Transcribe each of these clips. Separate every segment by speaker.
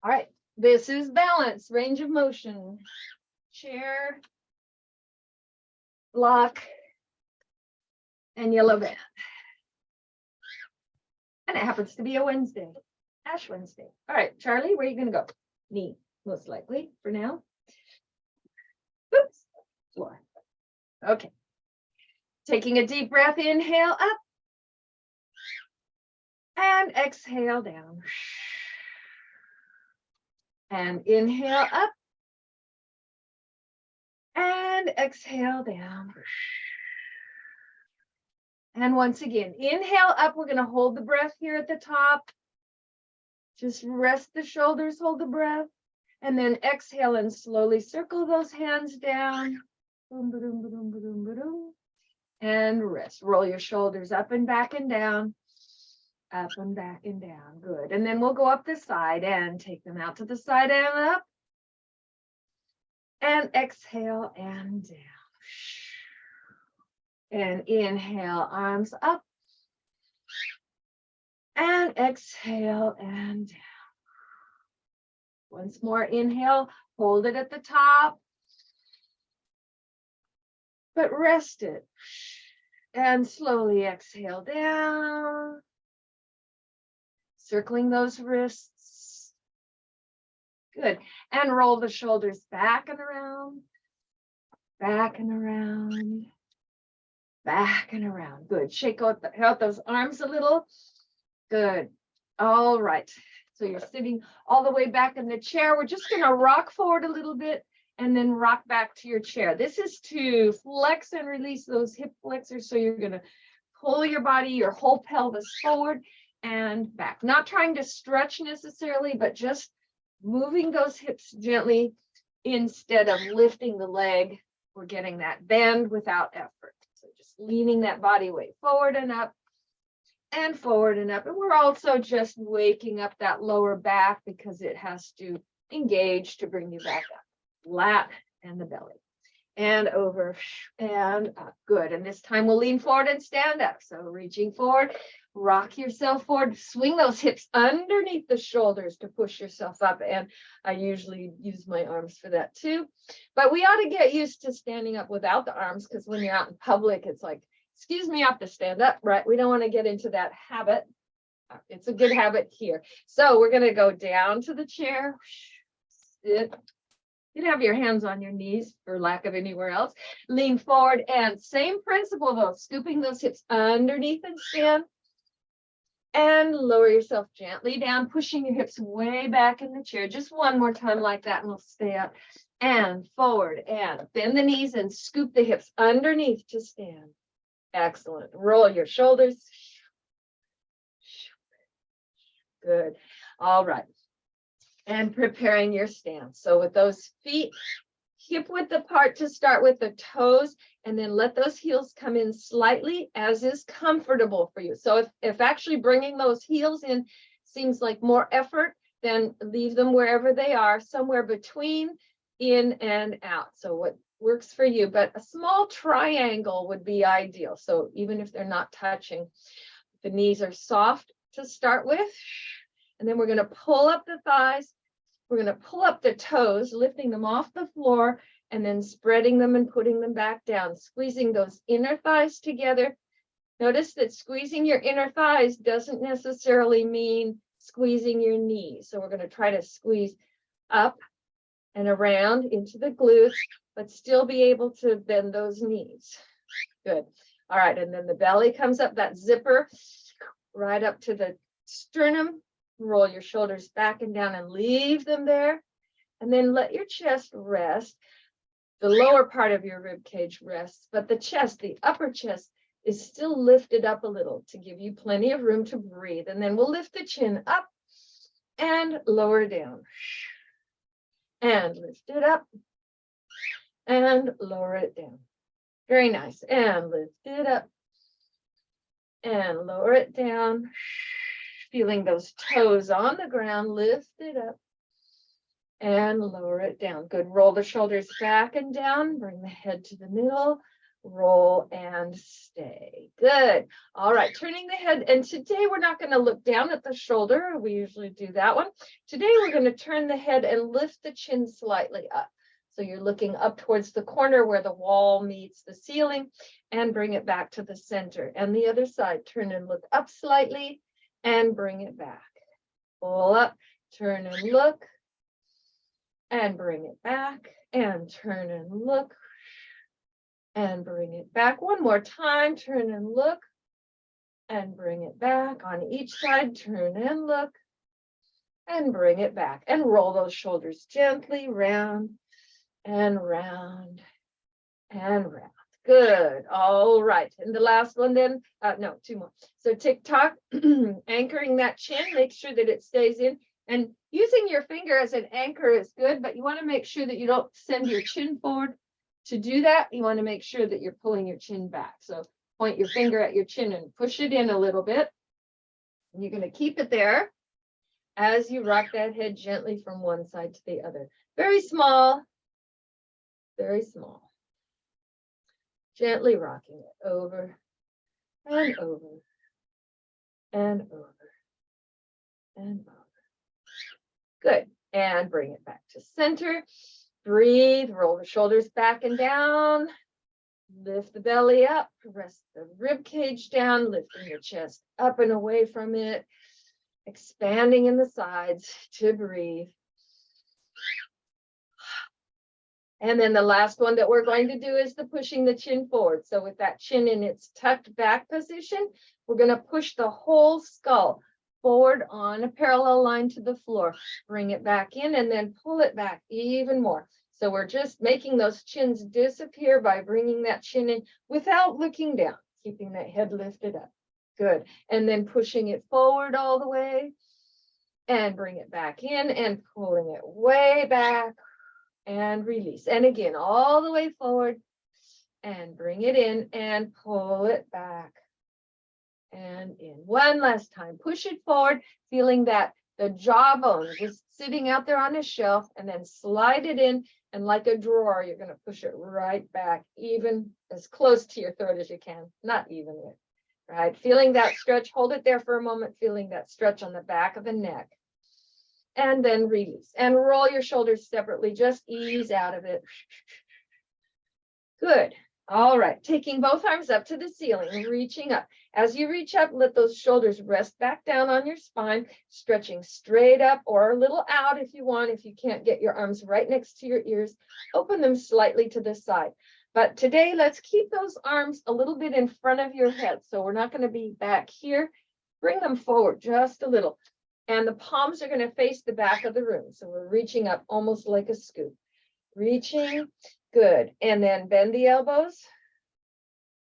Speaker 1: All right, this is balance, range of motion. Chair, block, and yellow band. And it happens to be a Wednesday, Ash Wednesday. All right, Charlie, where are you going to go? Knee, most likely for now. Oops, floor. Okay. Taking a deep breath, inhale up. And exhale down. And inhale up. And exhale down. And once again, inhale up. We're going to hold the breath here at the top. Just rest the shoulders, hold the breath. And then exhale and slowly circle those hands down. Boom, ba-doom, ba-doom, ba-doom, ba-doom. And rest. Roll your shoulders up and back and down. Up and back and down. Good. And then we'll go up the side and take them out to the side and up. And exhale and down. And inhale, arms up. And exhale and down. Once more, inhale, hold it at the top. But rest it. And slowly exhale down. Circling those wrists. Good. And roll the shoulders back and around. Back and around. Back and around. Good. Shake out those arms a little. Good. All right. So you're sitting all the way back in the chair. We're just going to rock forward a little bit and then rock back to your chair. This is to flex and release those hip flexors. So you're going to pull your body, your whole pelvis forward and back. Not trying to stretch necessarily, but just moving those hips gently instead of lifting the leg. We're getting that bend without effort. So just leaning that body weight forward and up and forward and up. And we're also just waking up that lower back because it has to engage to bring you back up. Lat and the belly. And over and up. Good. And this time we'll lean forward and stand up. So reaching forward, rock yourself forward, swing those hips underneath the shoulders to push yourself up. And I usually use my arms for that too. But we ought to get used to standing up without the arms because when you're out in public, it's like, excuse me, I have to stand up, right? We don't want to get into that habit. It's a good habit here. So we're going to go down to the chair. Sit. You can have your hands on your knees for lack of anywhere else. Lean forward and same principle though, scooping those hips underneath and stand. And lower yourself gently down, pushing your hips way back in the chair. Just one more time like that and we'll stay up. And forward and bend the knees and scoop the hips underneath to stand. Excellent. Roll your shoulders. Good. All right. And preparing your stance. So with those feet hip width apart to start with the toes, and then let those heels come in slightly as is comfortable for you. So if actually bringing those heels in seems like more effort, then leave them wherever they are, somewhere between in and out. So what works for you, but a small triangle would be ideal. So even if they're not touching, the knees are soft to start with. And then we're going to pull up the thighs. We're going to pull up the toes, lifting them off the floor and then spreading them and putting them back down, squeezing those inner thighs together. Notice that squeezing your inner thighs doesn't necessarily mean squeezing your knees. So we're going to try to squeeze up and around into the glutes, but still be able to bend those knees. Good. All right. And then the belly comes up, that zipper right up to the sternum. Roll your shoulders back and down and leave them there. And then let your chest rest. The lower part of your rib cage rests, but the chest, the upper chest, is still lifted up a little to give you plenty of room to breathe. And then we'll lift the chin up and lower down. And lift it up and lower it down. Very nice. And lift it up and lower it down. Feeling those toes on the ground, lift it up and lower it down. Good. Roll the shoulders back and down. Bring the head to the middle. Roll and stay. Good. All right, turning the head. And today we're not going to look down at the shoulder. We usually do that one. Today we're going to turn the head and lift the chin slightly up. So you're looking up towards the corner where the wall meets the ceiling, and bring it back to the center. And the other side, turn and look up slightly and bring it back. Pull up, turn and look, and bring it back, and turn and look, and bring it back. One more time, turn and look, and bring it back. On each side, turn and look, and bring it back. And roll those shoulders gently round and round and round. Good. All right. And the last one then, no, two more. So tick-tock, anchoring that chin, make sure that it stays in. And using your finger as an anchor is good, but you want to make sure that you don't send your chin forward. To do that, you want to make sure that you're pulling your chin back. So point your finger at your chin and push it in a little bit. And you're going to keep it there as you rock that head gently from one side to the other. Very small, very small. Gently rocking it over and over and over and over. Good. And bring it back to center. Breathe, roll the shoulders back and down. Lift the belly up, press the rib cage down, lifting your chest up and away from it, expanding in the sides to breathe. And then the last one that we're going to do is the pushing the chin forward. So with that chin in its tucked back position, we're going to push the whole skull forward on a parallel line to the floor. Bring it back in and then pull it back even more. So we're just making those chins disappear by bringing that chin in without looking down, keeping that head lifted up. Good. And then pushing it forward all the way and bring it back in and pulling it way back and release. And again, all the way forward and bring it in and pull it back and in. One last time, push it forward, feeling that the jawbone is sitting out there on a shelf, and then slide it in, and like a drawer, you're going to push it right back, even as close to your throat as you can, not evenly, right? Feeling that stretch, hold it there for a moment, feeling that stretch on the back of the neck, and then release, and roll your shoulders separately, just ease out of it. Good. All right, taking both arms up to the ceiling, reaching up. As you reach up, let those shoulders rest back down on your spine, stretching straight up or a little out if you want. If you can't get your arms right next to your ears, open them slightly to the side. But today, let's keep those arms a little bit in front of your head. So we're not going to be back here. Bring them forward just a little. And the palms are going to face the back of the room. So we're reaching up almost like a scoop. Reaching. Good. And then bend the elbows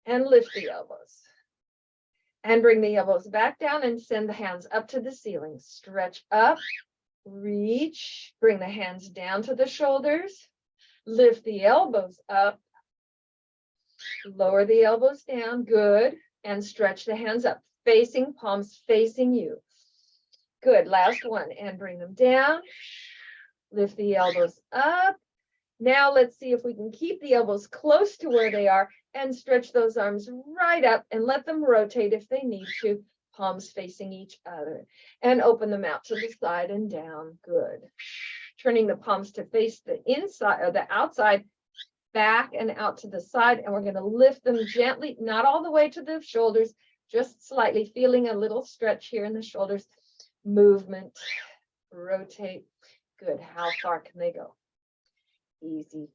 Speaker 1: and lift the elbows. And bring the elbows back down and send the hands up to the ceiling. Stretch up, reach, bring the hands down to the shoulders, lift the elbows up, lower the elbows down. Good. And stretch the hands up, facing, palms facing you. Good. Last one. And bring them down. Lift the elbows up. Now let's see if we can keep the elbows close to where they are and stretch those arms right up and let them rotate if they need to, palms facing each other, and open them out to the side and down. Good. Turning the palms to face the inside or the outside, back and out to the side, and we're going to lift them gently, not all the way to the shoulders, just slightly, feeling a little stretch here in the shoulders. Movement, rotate. Good. How far can they go? Easy.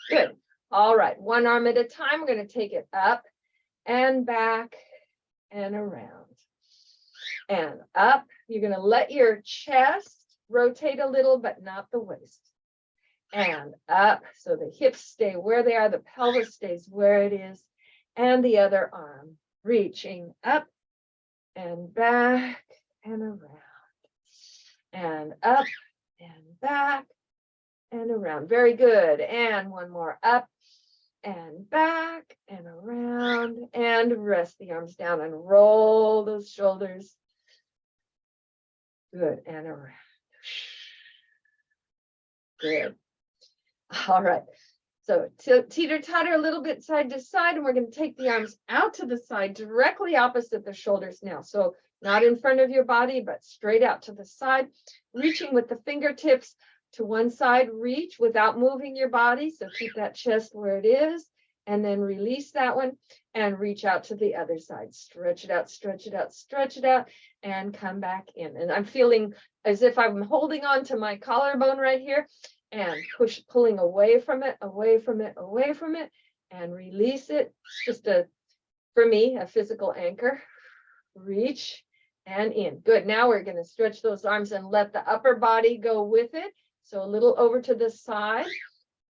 Speaker 1: Good. All right. One arm at a time. We're going to take it up and back and around and up. You're going to let your chest rotate a little, but not the waist. And up. So the hips stay where they are. The pelvis stays where it is. And the other arm reaching up and back and around and up and back and around. Very good. And one more, up and back and around, and rest the arms down and roll those shoulders. Good. And around. Good. All right. So teeter-totter a little bit side to side, and we're going to take the arms out to the side, directly opposite the shoulders now. So not in front of your body, but straight out to the side, reaching with the fingertips to one side, reach without moving your body. So keep that chest where it is, and then release that one and reach out to the other side. Stretch it out, stretch it out, stretch it out, and come back in. And I'm feeling as if I'm holding on to my collarbone right here and pulling away from it, away from it, away from it, and release it. Just for me, a physical anchor. Reach and in. Good. Now we're going to stretch those arms and let the upper body go with it. So a little over to the side,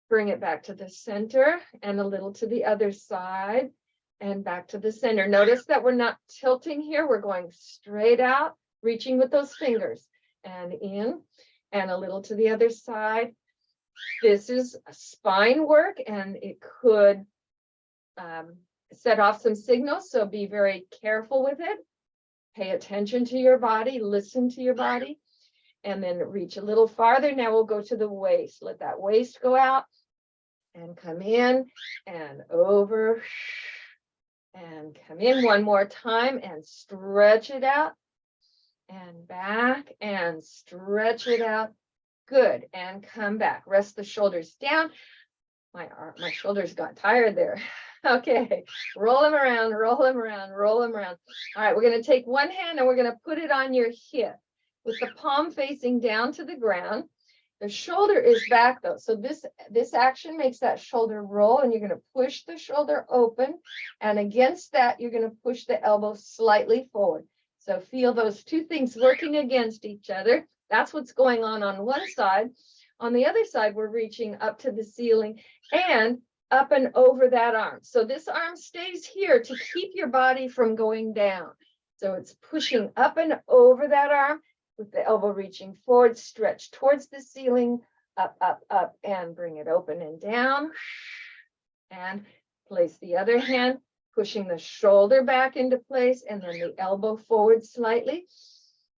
Speaker 1: bring it back to the center, and a little to the other side and back to the center. Notice that we're not tilting here. We're going straight out, reaching with those fingers and in, and a little to the other side. This is a spine work, and it could set off some signals. So be very careful with it. Pay attention to your body, listen to your body, and then reach a little farther. Now we'll go to the waist. Let that waist go out and come in and over and come in one more time and stretch it out and back and stretch it out. Good. And come back. Rest the shoulders down. My shoulders got tired there. Okay, roll them around, roll them around, roll them around. All right, we're going to take one hand and we're going to put it on your hip with the palm facing down to the ground. The shoulder is back though. So this action makes that shoulder roll, and you're going to push the shoulder open. And against that, you're going to push the elbow slightly forward. So feel those two things working against each other. That's what's going on one side. On the other side, we're reaching up to the ceiling and up and over that arm. So this arm stays here to keep your body from going down. So it's pushing up and over that arm with the elbow reaching forward, stretch towards the ceiling, up, up, up, and bring it open and down. And place the other hand, pushing the shoulder back into place, and then the elbow forward slightly.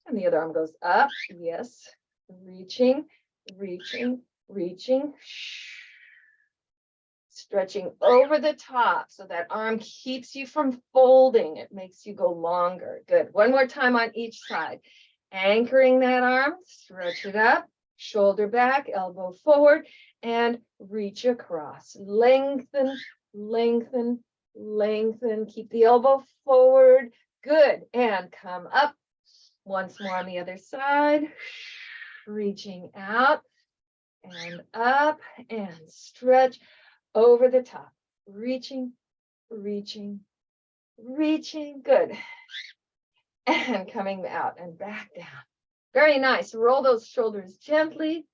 Speaker 1: And the other arm goes up, yes, reaching, reaching, reaching. Stretching over the top so that arm keeps you from folding. It makes you go longer. Good. One more time on each side. Anchoring that arm, stretch it up, shoulder back, elbow forward, and reach across. Lengthen, lengthen, lengthen. Keep the elbow forward. Good. And come up. Once more on the other side. Reaching out and up and stretch. Over the top, reaching, reaching, reaching, good. And coming out and back down. Very nice. Roll those shoulders gently.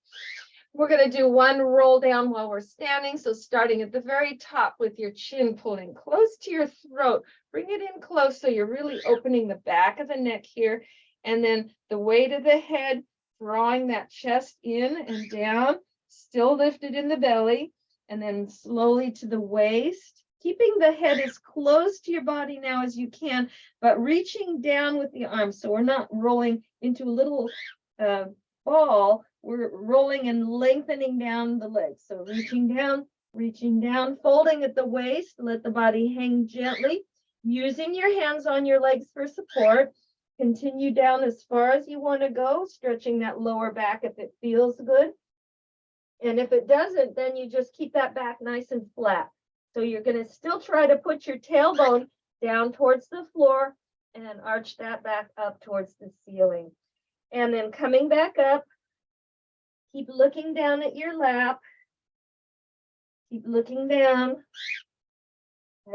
Speaker 1: We're going to do one roll down while we're standing. So starting at the very top with your chin pulling close to your throat. Bring it in close so you're really opening the back of the neck here. And then the weight of the head, drawing that chest in and down, still lifted in the belly. And then slowly to the waist, keeping the head as close to your body now as you can, but reaching down with the arms. So we're not rolling into a little ball. We're rolling and lengthening down the legs. So reaching down, folding at the waist. Let the body hang gently, using your hands on your legs for support. Continue down as far as you want to go, stretching that lower back if it feels good. And if it doesn't, then you just keep that back nice and flat. So you're going to still try to put your tailbone down towards the floor and arch that back up towards the ceiling. And then coming back up, keep looking down at your lap. Keep looking down.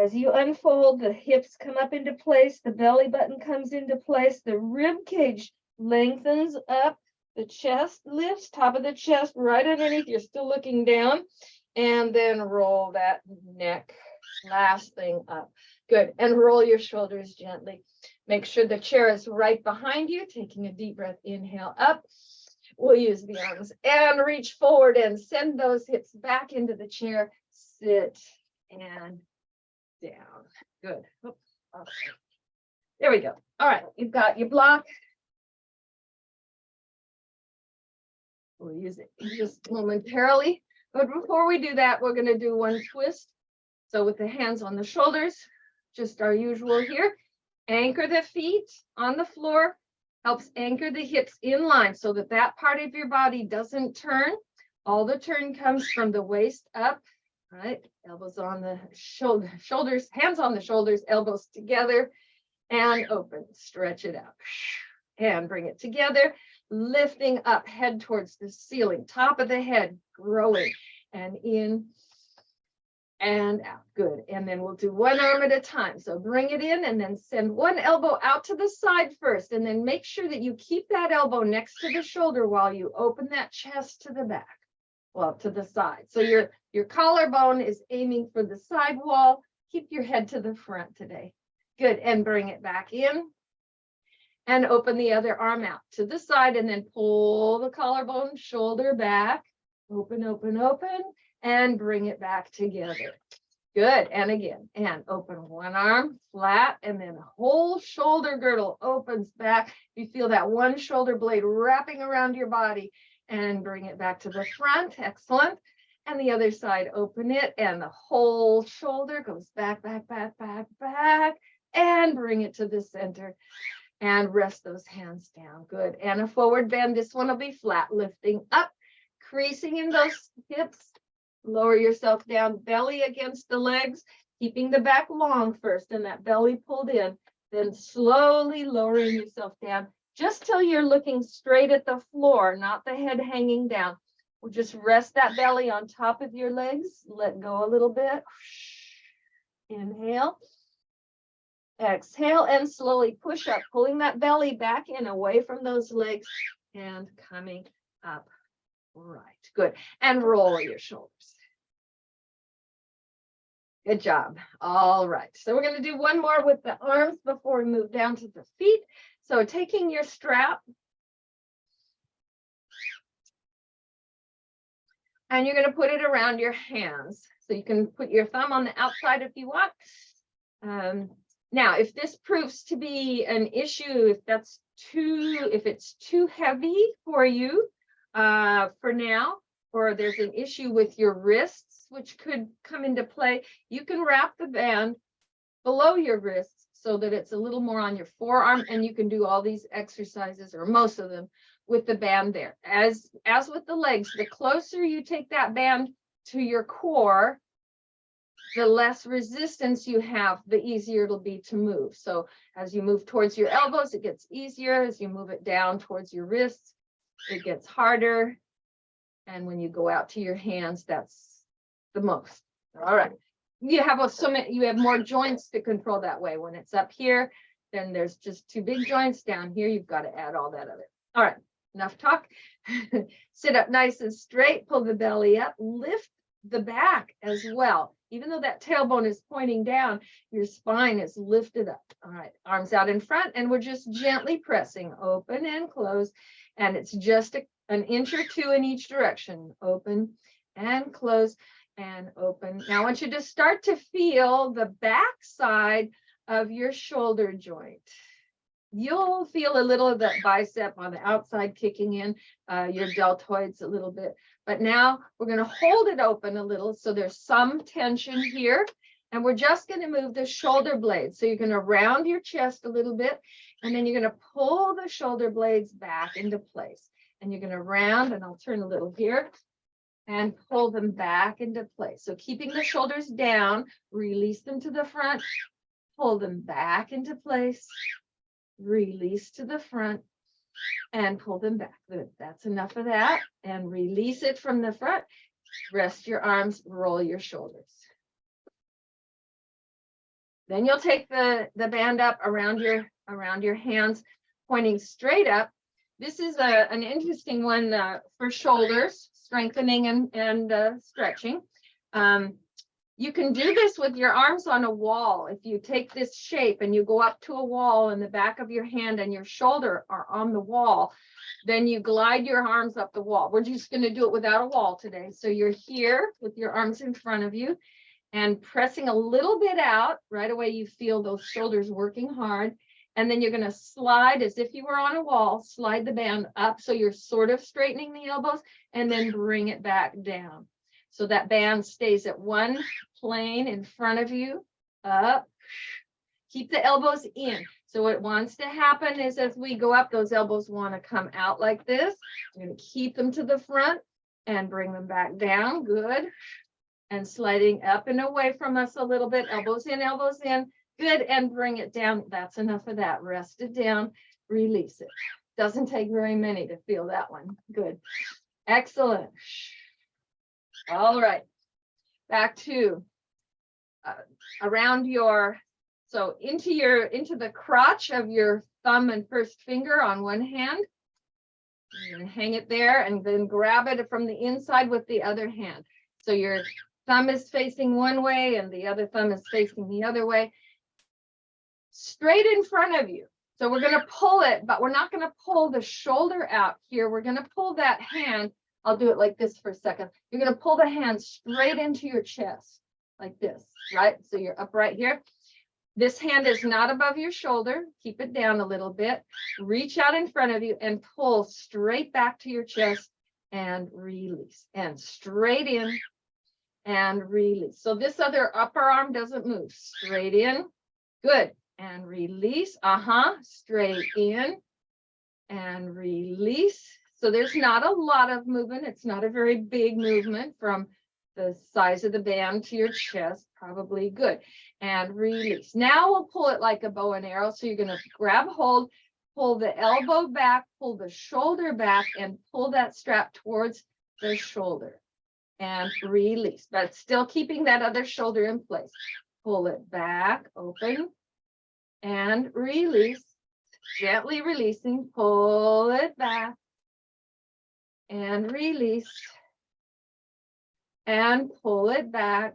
Speaker 1: As you unfold, the hips come up into place, the belly button comes into place, the rib cage lengthens up. The chest lifts, top of the chest right underneath. You're still looking down, and then roll that neck last thing up. Good. And roll your shoulders gently. Make sure the chair is right behind you. Taking a deep breath, inhale up. We'll use the arms and reach forward and send those hips back into the chair. Sit and down. Good. Oops. Okay. There we go. All right. You've got your block. We'll use it just momentarily. But before we do that, we're going to do one twist. So with the hands on the shoulders, just our usual here. Anchor the feet on the floor, helps anchor the hips in line so that that part of your body doesn't turn. All the turn comes from the waist up, right? Elbows on the shoulders, hands on the shoulders, elbows together, and open. Stretch it out. And bring it together, lifting up, head towards the ceiling, top of the head, growing, and in and out. Good. And then we'll do one arm at a time. So bring it in and then send one elbow out to the side first, and then make sure that you keep that elbow next to the shoulder while you open that chest to the back. Well, to the side. So your collarbone is aiming for the side wall. Keep your head to the front today. Good. And bring it back in and open the other arm out to the side, and then pull the collarbone, shoulder back, open, open, open, and bring it back together. Good. And again, and open one arm flat, and then whole shoulder girdle opens back. You feel that one shoulder blade wrapping around your body, and bring it back to the front. Excellent. And the other side, open it, and the whole shoulder goes back, back, back, back, back, and bring it to the center. And rest those hands down. Good. And a forward bend. This one will be flat, lifting up, creasing in those hips. Lower yourself down, belly against the legs, keeping the back long first and that belly pulled in. Then slowly lowering yourself down just till you're looking straight at the floor, not the head hanging down. We'll just rest that belly on top of your legs. Let go a little bit. Inhale. Exhale and slowly push up, pulling that belly back in away from those legs and coming up. Right. Good. And roll your shoulders. Good job. All right. So we're going to do one more with the arms before we move down to the feet. So taking your strap, and you're going to put it around your hands. So you can put your thumb on the outside if you want. Now, if this proves to be an issue, if it's too heavy for you for now, or there's an issue with your wrists, which could come into play, you can wrap the band below your wrists so that it's a little more on your forearm, and you can do all these exercises, or most of them, with the band there. As with the legs, the closer you take that band to your core, the less resistance you have, the easier it'll be to move. So as you move towards your elbows, it gets easier. As you move it down towards your wrists, it gets harder. And when you go out to your hands, that's the most. All right. You have more joints to control that way. When it's up here, then there's just two big joints. Down here, you've got to add all that other. All right, enough talk. Sit up nice and straight, pull the belly up, lift the back as well. Even though that tailbone is pointing down, your spine is lifted up. All right, arms out in front, and we're just gently pressing open and close. And it's just an inch or two in each direction. Open and close and open. Now I want you to start to feel the back side of your shoulder joint. You'll feel a little of that bicep on the outside kicking in, your deltoids a little bit. But now we're going to hold it open a little so there's some tension here. And we're just going to move the shoulder blades. So you're going to round your chest a little bit, and then you're going to pull the shoulder blades back into place. And you're going to round, and I'll turn a little here, and pull them back into place. So keeping the shoulders down, release them to the front, pull them back into place, release to the front, and pull them back. Good. That's enough of that. And release it from the front. Rest your arms, roll your shoulders. Then you'll take the band up around your hands, pointing straight up. This is an interesting one for shoulders, strengthening and stretching. You can do this with your arms on a wall. If you take this shape and you go up to a wall and the back of your hand and your shoulder are on the wall, then you glide your arms up the wall. We're just going to do it without a wall today. So you're here with your arms in front of you and pressing a little bit out. Right away, you feel those shoulders working hard. And then you're going to slide as if you were on a wall, slide the band up so you're sort of straightening the elbows, and then bring it back down. So that band stays at one plane in front of you, up. Keep the elbows in. So what wants to happen is as we go up, those elbows want to come out like this. You're going to keep them to the front and bring them back down. Good. And sliding up and away from us a little bit. Elbows in, elbows in. Good. And bring it down. That's enough of that. Rest it down. Release it. Doesn't take very many to feel that one. Good. Excellent. All right. Back to around your, so into the crotch of your thumb and first finger on one hand. And hang it there and then grab it from the inside with the other hand. So your thumb is facing one way and the other thumb is facing the other way. Straight in front of you. So we're going to pull it, but we're not going to pull the shoulder out here. We're going to pull that hand. I'll do it like this for a second. You're going to pull the hand straight into your chest like this, right? So you're up right here. This hand is not above your shoulder. Keep it down a little bit. Reach out in front of you and pull straight back to your chest and release. And straight in and release. So this other upper arm doesn't move. Straight in. Good. And release. Straight in and release. So there's not a lot of movement. It's not a very big movement from the size of the band to your chest. Probably good. And release. Now we'll pull it like a bow and arrow. So you're going to grab hold, pull the elbow back, pull the shoulder back, and pull that strap towards the shoulder. And release. But still keeping that other shoulder in place. Pull it back, open. And release, gently releasing, pull it back and release and pull it back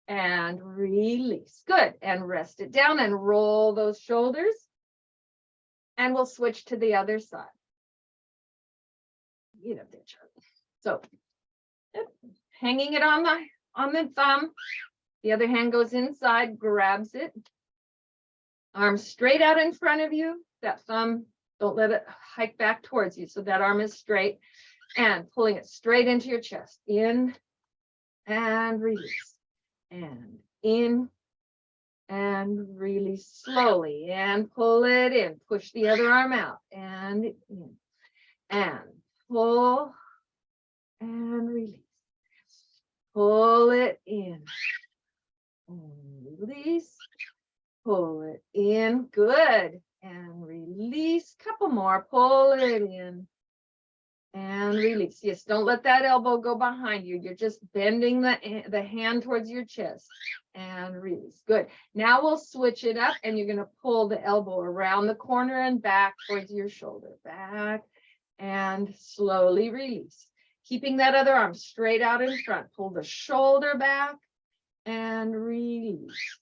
Speaker 1: and release. Good. And rest it down and roll those shoulders. And we'll switch to the other side. Get up there, Charlie. So hanging it on the thumb. The other hand goes inside, grabs it. Arm straight out in front of you. That thumb, don't let it hike back towards you. So that arm is straight. And pulling it straight into your chest. In and release. And in and release slowly. And pull it in. Push the other arm out. And in. And pull and release. Pull it in. And release, pull it in, good, and release, couple more, pull it in, and release. Yes, don't let that elbow go behind you. You're just bending the hand towards your chest, and release, good. Now we'll switch it up, and you're going to pull the elbow around the corner and back towards your shoulder, back, and slowly release. Keeping that other arm straight out in front, pull the shoulder back, and release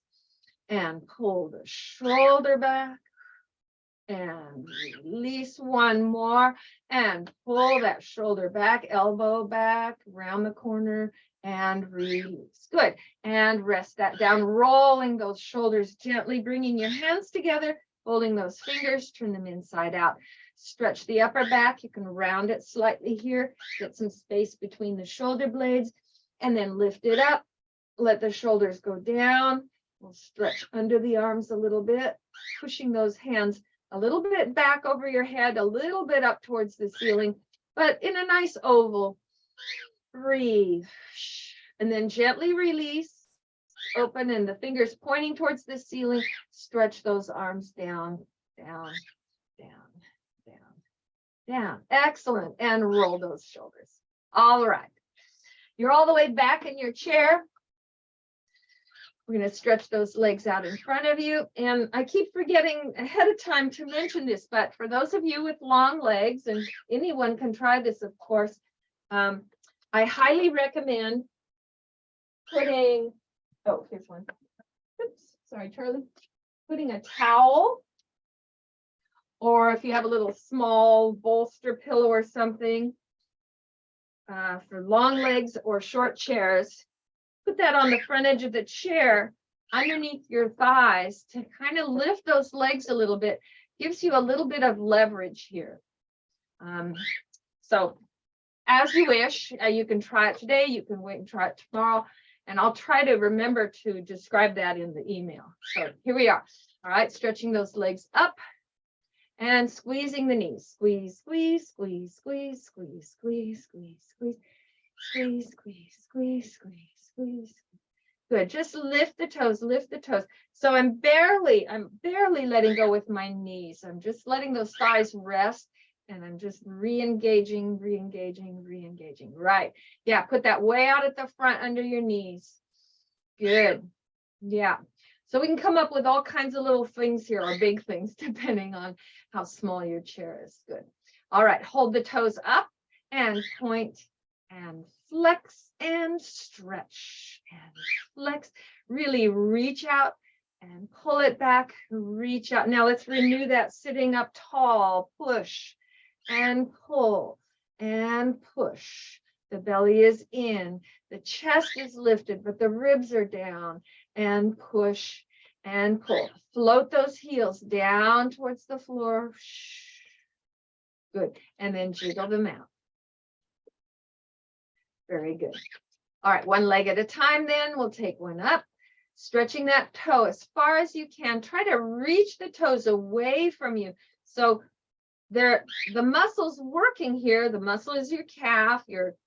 Speaker 1: and pull the shoulder back and release. One more and pull that shoulder back, elbow back around the corner and release. Good. And rest that down, rolling those shoulders gently, bringing your hands together, holding those fingers, turn them inside out. Stretch the upper back. You can round it slightly here, get some space between the shoulder blades, and then lift it up. Let the shoulders go down. We'll stretch under the arms a little bit, pushing those hands a little bit back over your head, a little bit up towards the ceiling, but in a nice oval. Breathe. And then gently release. Open and the fingers pointing towards the ceiling. Stretch those arms down, down, down, down, down. Excellent. And roll those shoulders. All right. You're all the way back in your chair. We're going to stretch those legs out in front of you. And I keep forgetting ahead of time to mention this, but for those of you with long legs, and anyone can try this, of course, I highly recommend putting, oh, here's one. Oops, sorry, Charlie. Putting a towel, or if you have a little small bolster pillow or something, for long legs or short chairs, put that on the front edge of the chair underneath your thighs to kind of lift those legs a little bit. Gives you a little bit of leverage here. So as you wish. You can try it today, you can wait and try it tomorrow, and I'll try to remember to describe that in the email. So here we are. All right, stretching those legs up and squeezing the knees. Squeeze, squeeze, squeeze, squeeze, squeeze, squeeze, squeeze, squeeze, squeeze, squeeze, squeeze, squeeze, squeeze. Good. Just lift the toes, lift the toes. So I'm barely letting go with my knees. I'm just letting those thighs rest, and I'm just re-engaging, re-engaging, re-engaging. Right. Yeah, put that way out at the front under your knees. Good. Yeah. So we can come up with all kinds of little things here, or big things, depending on how small your chair is. Good. All right. Hold the toes up and point and flex and stretch and flex. Really reach out and pull it back, reach out. Now let's renew that sitting up tall. Push and pull and push. The belly is in, the chest is lifted, but the ribs are down, and push and pull. Float those heels down towards the floor. Good. And then jiggle them out. Very good. All right, one leg at a time then. We'll take one up, stretching that toe as far as you can. Try to reach the toes away from you. So the muscles working here, the muscle is your calf, your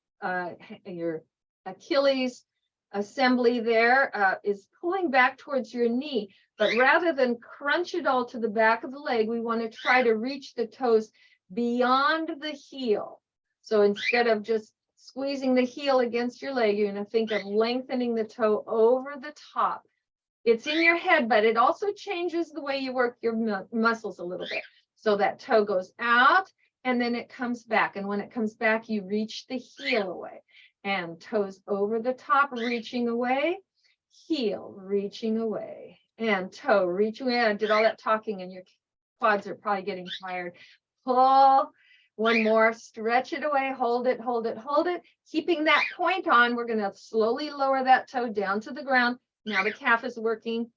Speaker 1: Achilles assembly there is pulling back towards your knee. But rather than crunch it all to the back of the leg, we want to try to reach the toes beyond the heel. So instead of just squeezing the heel against your leg, you're going to think of lengthening the toe over the top. It's in your head, but it also changes the way you work your muscles a little bit. So that toe goes out and then it comes back. And when it comes back, you reach the heel away. And toes over the top, reaching away, heel reaching away, and toe reaching away. I did all that talking and your quads are probably getting tired. Pull. One more, stretch it away, hold it, hold it, hold it. Keeping that point on, we're going to slowly lower that toe down to the ground. Now the calf is working,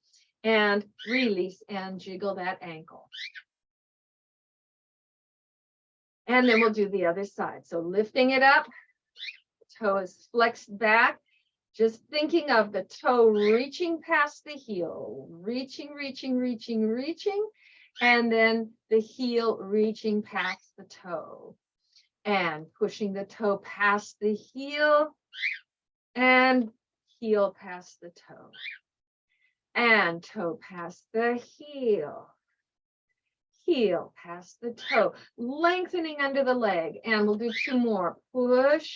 Speaker 1: and release and jiggle that ankle. And then we'll do the other side. So lifting it up, toe is flexed back. Just thinking of the toe reaching past the heel, reaching, reaching, reaching, reaching. And then the heel reaching past the toe and pushing the toe past the heel and heel past the toe and toe past the heel, heel past the toe, lengthening under the leg. And we'll do two more. Push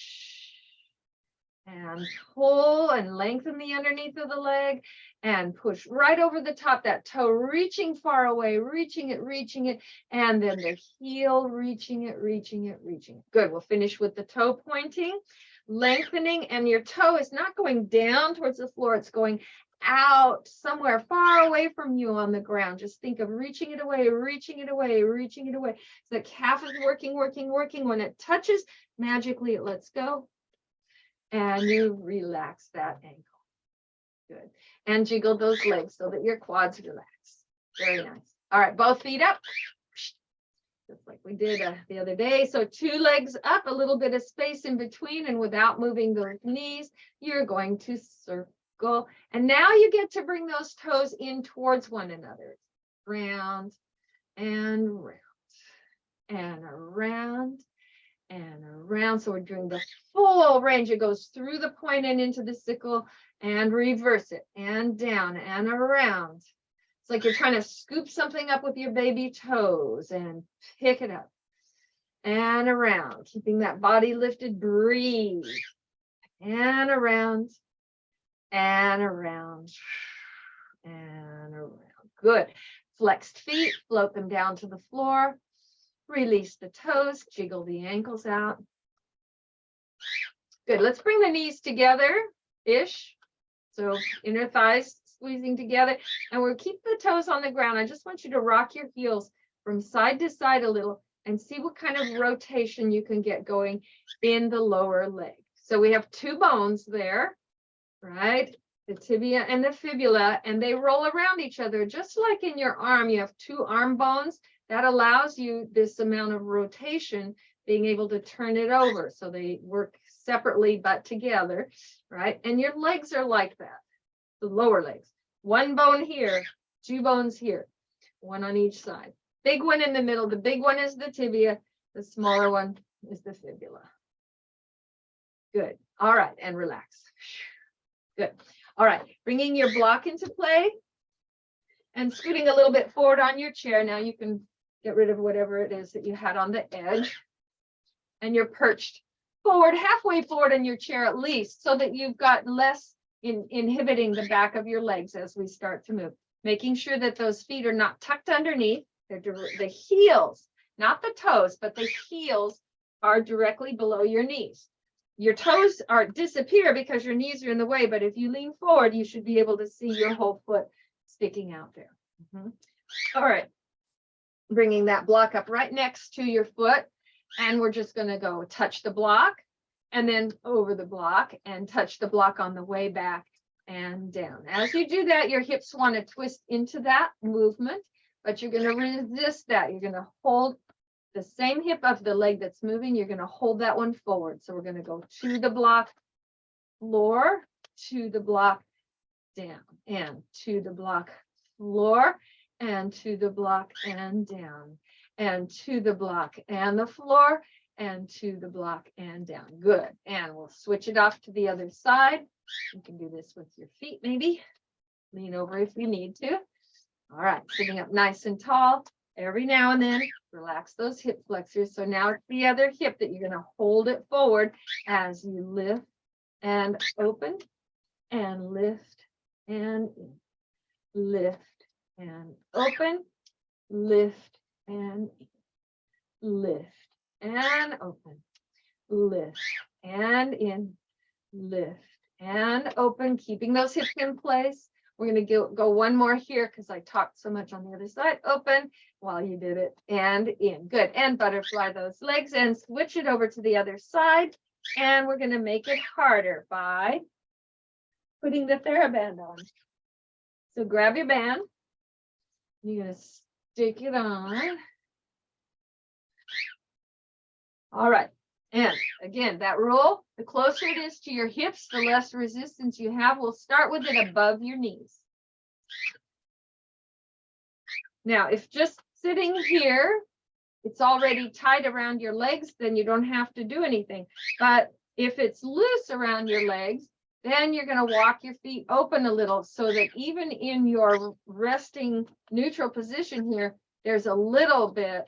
Speaker 1: and pull and lengthen the underneath of the leg and push right over the top, that toe reaching far away, reaching it, and then the heel reaching it, reaching it, reaching it. Good. We'll finish with the toe pointing, lengthening, and your toe is not going down towards the floor. It's going out somewhere far away from you on the ground. Just think of reaching it away, reaching it away, reaching it away. So the calf is working, working, working. When it touches, magically it lets go. And you relax that ankle. Good. And jiggle those legs so that your quads relax. Very nice. All right, both feet up. Just like we did the other day. So two legs up, a little bit of space in between, and without moving those knees, you're going to circle. And now you get to bring those toes in towards one another. Round and round and around and around. So we're doing the full range. It goes through the point and into the sickle and reverse it and down and around. It's like you're trying to scoop something up with your baby toes and pick it up and around, keeping that body lifted. Breathe and around and around and around. Good. Flexed feet, float them down to the floor. Release the toes, jiggle the ankles out. Good. Let's bring the knees together-ish. So inner thighs squeezing together. And we'll keep the toes on the ground. I just want you to rock your heels from side to side a little and see what kind of rotation you can get going in the lower leg. So we have two bones there, right? The tibia and the fibula, and they roll around each other, just like in your arm. You have two arm bones. That allows you this amount of rotation being able to turn it over so they work separately but together, right? And your legs are like that, the lower legs. One bone here, two bones here, one on each side. Big one in the middle. The big one is the tibia. The smaller one is the fibula. Good. All right. And relax. Good. All right. Bringing your block into play and scooting a little bit forward on your chair. Now you can get rid of whatever it is that you had on the edge. And you're perched forward, halfway forward in your chair at least, so that you've got less inhibiting the back of your legs as we start to move. Making sure that those feet are not tucked underneath. They're the heels, not the toes, but the heels are directly below your knees. Your toes disappear because your knees are in the way, but if you lean forward, you should be able to see your whole foot sticking out there. All right. Bringing that block up right next to your foot. And we're just going to go touch the block and then over the block and touch the block on the way back and down. As you do that, your hips want to twist into that movement, but you're going to resist that. You're going to hold the same hip of the leg that's moving. You're going to hold that one forward. So we're going to go to the block, floor, to the block, down, and to the block, floor, and to the block and down, and to the block and the floor, and to the block and down. Good. And we'll switch it off to the other side. You can do this with your feet, maybe. Lean over if you need to. All right, sitting up nice and tall. Every now and then, relax those hip flexors. So now it's the other hip that you're going to hold it forward as you lift and open and lift and in. Lift and open, lift and in. Lift and open, lift and in, lift and open, keeping those hips in place. We're going to go one more here because I talked so much on the other side. Open while you did it and in. Good. And butterfly those legs and switch it over to the other side. And we're going to make it harder by putting the TheraBand on. So grab your band. You're going to stick it on. All right. And again, that rule, the closer it is to your hips, the less resistance you have. We'll start with it above your knees. Now, if just sitting here, it's already tight around your legs, then you don't have to do anything. But if it's loose around your legs, then you're going to walk your feet open a little so that even in your resting neutral position here, there's a little bit,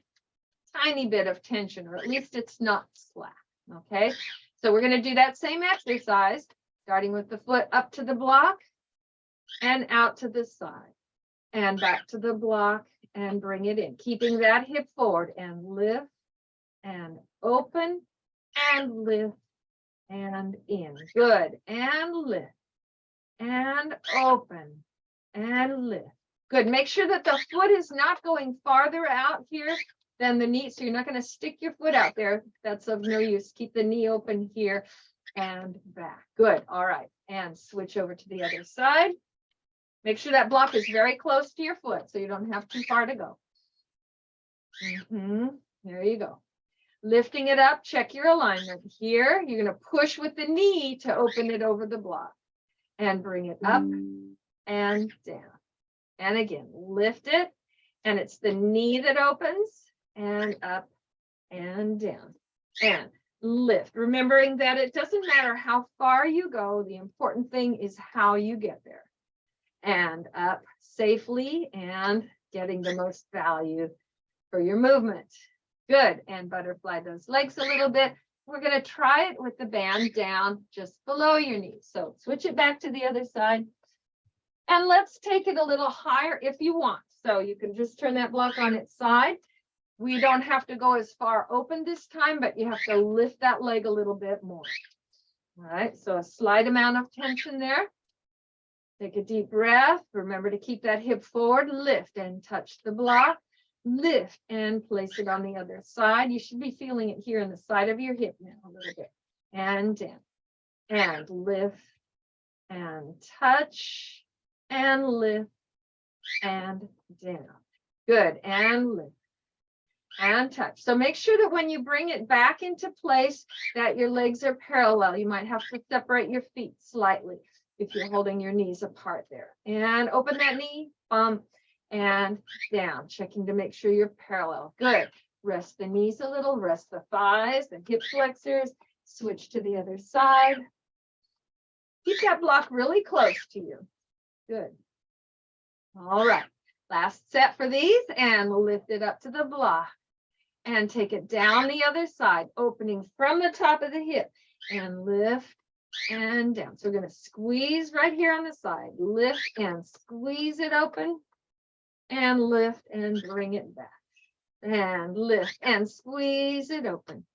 Speaker 1: tiny bit of tension, or at least it's not slack. Okay, so we're going to do that same exercise, starting with the foot up to the block and out to the side and back to the block and bring it in, keeping that hip forward and lift and open and lift and in. Good. And lift and open and lift. Good. Make sure that the foot is not going farther out here than the knee. So you're not going to stick your foot out there. That's of no use. Keep the knee open here and back. Good. All right. And switch over to the other side. Make sure that block is very close to your foot so you don't have too far to go. There you go. Lifting it up, check your alignment. Here, you're going to push with the knee to open it over the block and bring it up and down. And again, lift it, and it's the knee that opens and up and down and lift. Remembering that it doesn't matter how far you go, the important thing is how you get there. And up safely and getting the most value for your movement. Good. And butterfly those legs a little bit. We're going to try it with the band down just below your knees. So switch it back to the other side. And let's take it a little higher if you want. So you can just turn that block on its side. We don't have to go as far open this time, but you have to lift that leg a little bit more. All right. So a slight amount of tension there. Take a deep breath. Remember to keep that hip forward. Lift and touch the block. Lift and place it on the other side. You should be feeling it here in the side of your hip now a little bit. And down. And lift and touch and lift and down. Good. And lift and touch. So make sure that when you bring it back into place, that your legs are parallel. You might have to separate your feet slightly if you're holding your knees apart there. And open that knee, bump, and down, checking to make sure you're parallel. Good. Rest the knees a little, rest the thighs, the hip flexors, switch to the other side. Keep that block really close to you. Good. All right. Last set for these, and lift it up to the block. And take it down the other side, opening from the top of the hip, and lift and down. So we're going to squeeze right here on the side, lift and squeeze it open, and lift and bring it back, and lift and squeeze it open,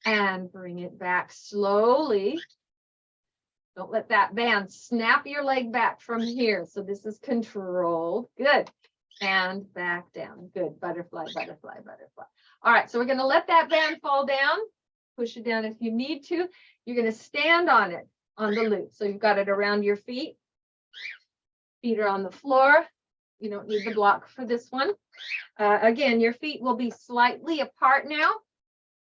Speaker 1: and bring it back slowly. Don't let that band snap your leg back from here. So this is controlled. Good. And back down. Good. Butterfly, butterfly, butterfly. All right. So we're going to let that band fall down. Push it down if you need to. You're going to stand on it on the loop. So you've got it around your feet. Feet are on the floor. You don't need the block for this one. Again, your feet will be slightly apart now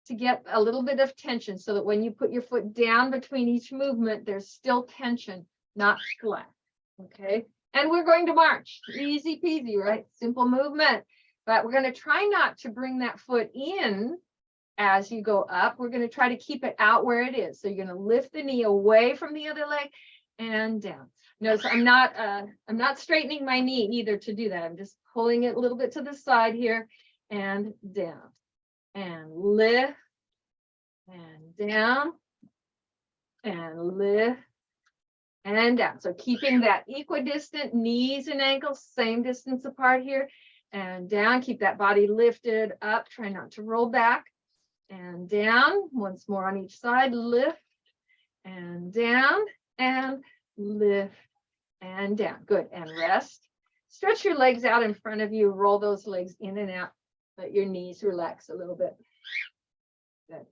Speaker 1: to get a little bit of tension so that when you put your foot down between each movement, there's still tension, not flat. Okay. And we're going to march. Easy peasy, right? Simple movement. But we're going to try not to bring that foot in as you go up. We're going to try to keep it out where it is. So you're going to lift the knee away from the other leg and down. Notice I'm not straightening my knee either to do that. I'm just pulling it a little bit to the side here and down. And lift and down and lift and down. So keeping that equidistant, knees and ankles same distance apart here, and down. Keep that body lifted up. Try not to roll back and down. Once more on each side. Lift and down and lift and down. Good. And rest. Stretch your legs out in front of you. Roll those legs in and out. Let your knees relax a little bit. Good.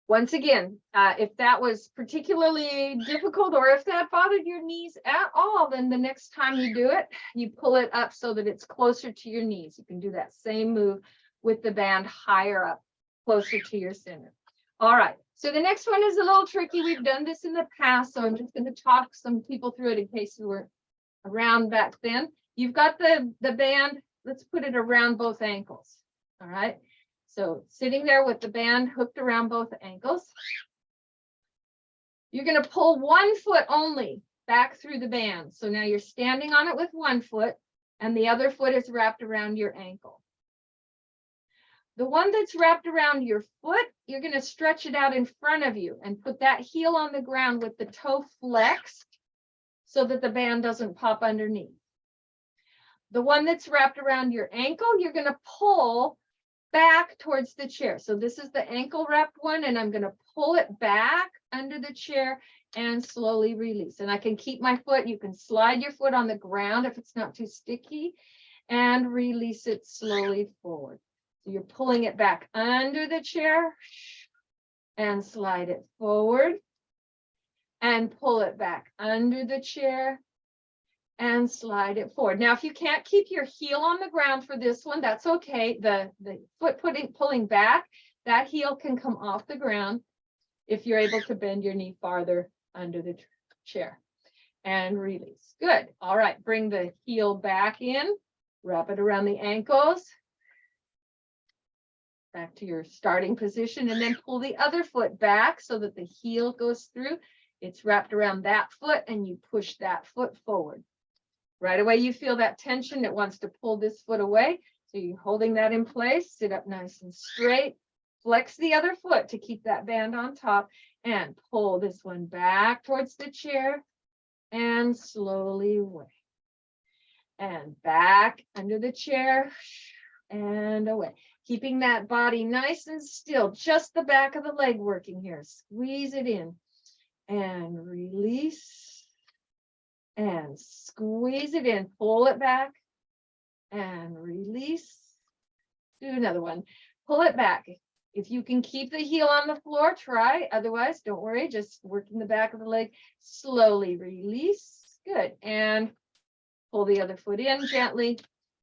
Speaker 1: Once again, if that was particularly difficult or if that bothered your knees at all, then the next time you do it, you pull it up so that it's closer to your knees. You can do that same move with the band higher up, closer to your center. All right. So the next one is a little tricky. We've done this in the past, so I'm just going to talk some people through it in case you were around back then. You've got the band. Let's put it around both ankles. All right. So sitting there with the band hooked around both ankles. You're going to pull one foot only back through the band. So now you're standing on it with one foot and the other foot is wrapped around your ankle. The one that's wrapped around your foot, you're going to stretch it out in front of you and put that heel on the ground with the toe flexed so that the band doesn't pop underneath. The one that's wrapped around your ankle, you're going to pull back towards the chair. So this is the ankle wrapped one, and I'm going to pull it back under the chair and slowly release. And I can keep my foot. You can slide your foot on the ground if it's not too sticky and release it slowly forward. So you're pulling it back under the chair and slide it forward and pull it back under the chair and slide it forward. Now, if you can't keep your heel on the ground for this one, that's okay. The foot pulling back, that heel can come off the ground if you're able to bend your knee farther under the chair and release. Good. All right. Bring the heel back in, wrap it around the ankles, back to your starting position, and then pull the other foot back so that the heel goes through. It's wrapped around that foot and you push that foot forward. Right away, you feel that tension that wants to pull this foot away. So you're holding that in place, sit up nice and straight, flex the other foot to keep that band on top and pull this one back towards the chair and slowly away. And back under the chair and away. Keeping that body nice and still, just the back of the leg working here. Squeeze it in and release. And squeeze it in, pull it back and release. Do another one. Pull it back. If you can keep the heel on the floor, try. Otherwise, don't worry. Just working the back of the leg. Slowly release. Good. And pull the other foot in gently.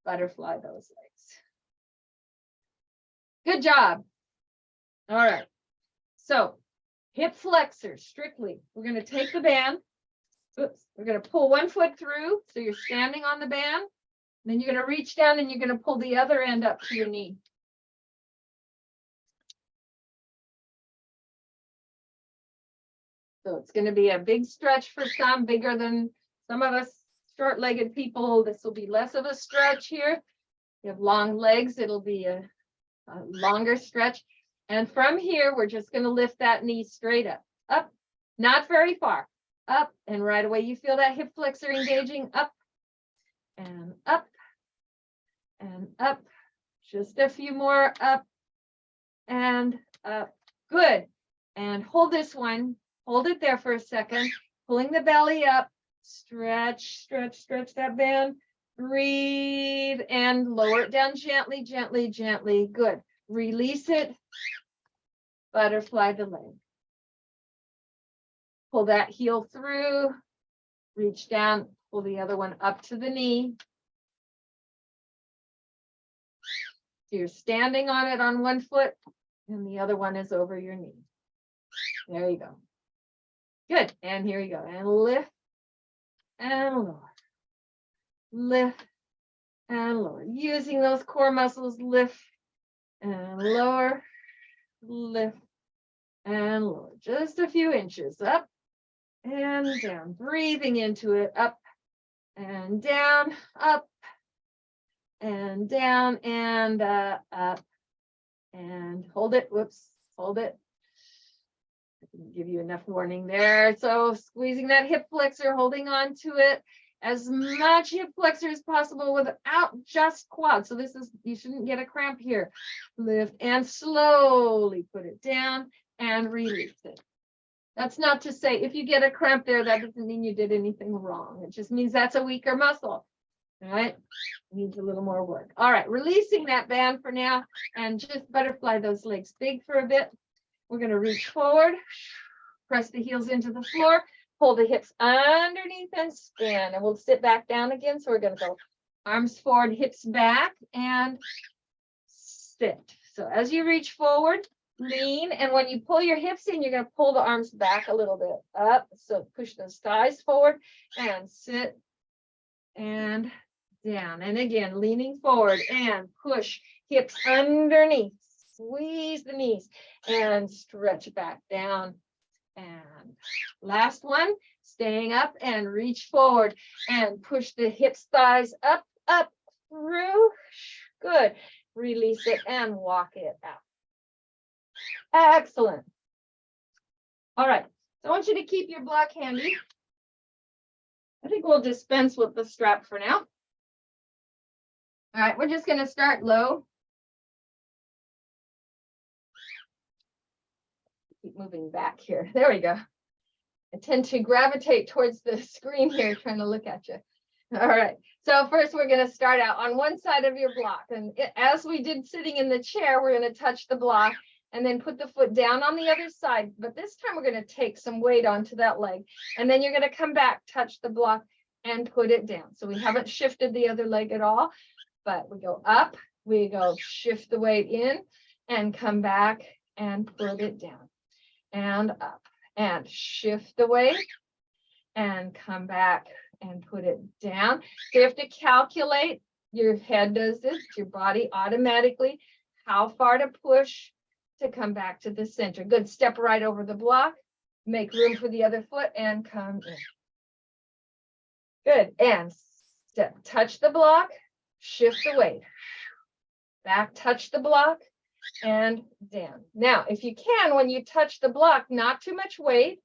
Speaker 1: Butterfly those legs. Good job. All right. So hip flexors strictly. We're going to take the band. Oops. We're going to pull one foot through. So you're standing on the band. Then you're going to reach down and you're going to pull the other end up to your knee. So it's going to be a big stretch for some, bigger than some of us short-legged people. This will be less of a stretch here. You have long legs, it'll be a longer stretch. And from here, we're just going to lift that knee straight up, not very far, up. And right away, you feel that hip flexor engaging, up and up and up. Just a few more, up and up. Good. And hold this one. Hold it there for a second, pulling the belly up, stretch, stretch, stretch that band, breathe, and lower it down gently, gently, gently. Good. Release it, butterfly the leg. Pull that heel through, reach down, pull the other one up to the knee. So you're standing on it on one foot, and the other one is over your knee. There you go. Good. And here you go. And lift and lower. Lift and lower. Using those core muscles, lift and lower. Lift and lower. Just a few inches up and down. Breathing into it. Up and down. Up and down and up. And hold it. Whoops. Hold it. Give you enough warning there. So squeezing that hip flexor, holding on to it, as much hip flexor as possible without just quad. So this is, you shouldn't get a cramp here. Lift and slowly put it down and release it. That's not to say if you get a cramp there, that doesn't mean you did anything wrong. It just means that's a weaker muscle. All right, needs a little more work. All right, releasing that band for now and just butterfly those legs big for a bit. We're going to reach forward, press the heels into the floor, pull the hips underneath and stand. And we'll sit back down again. So we're going to go arms forward, hips back, and sit. So as you reach forward, lean. And when you pull your hips in, you're going to pull the arms back a little bit up. So push those thighs forward and sit and down. And again, leaning forward and push hips underneath. Squeeze the knees and stretch back down. And last one, staying up and reach forward and push the hips, thighs up, up, through. Good. Release it and walk it out. Excellent. All right. So I want you to keep your block handy. I think we'll dispense with the strap for now. All right. We're just going to start low. Keep moving back here. There we go. I tend to gravitate towards the screen here, trying to look at you. All right. So first, we're going to start out on one side of your block. And as we did sitting in the chair, we're going to touch the block and then put the foot down on the other side. But this time, we're going to take some weight onto that leg. And then you're going to come back, touch the block, and put it down. So we haven't shifted the other leg at all, but we go up, we go shift the weight in, and come back and put it down. And up and shift the weight and come back and put it down. So you have to calculate, your head does this, your body automatically, how far to push to come back to the center. Good. Step right over the block, make room for the other foot and come in. Good. And step, touch the block, shift the weight. Back, touch the block, and down. Now, if you can, when you touch the block, not too much weight,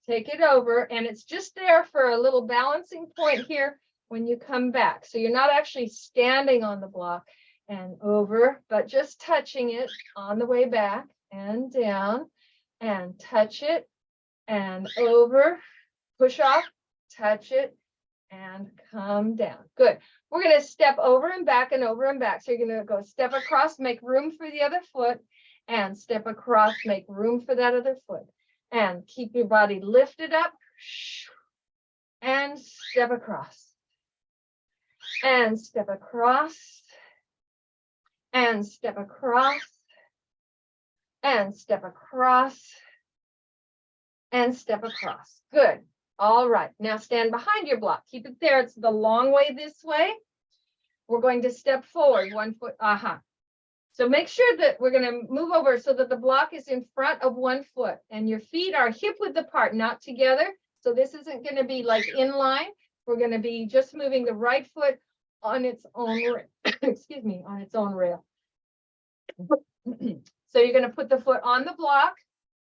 Speaker 1: take it over, and it's just there for a little balancing point here when you come back. So you're not actually standing on the block and over, but just touching it on the way back and down, and touch it and over, push off, touch it, and come down. Good. We're going to step over and back and over and back. So you're going to go step across, make room for the other foot, and step across, make room for that other foot. And keep your body lifted up, and step across. And step across. And step across. and step across, and step across. Good. All right. Now stand behind your block. Keep it there. It's the long way this way. We're going to step forward 1 foot. So make sure that we're going to move over so that the block is in front of 1 foot and your feet are hip width apart, not together. So this isn't going to be like in line. We're going to be just moving the right foot on its own, excuse me, on its own rail. So you're going to put the foot on the block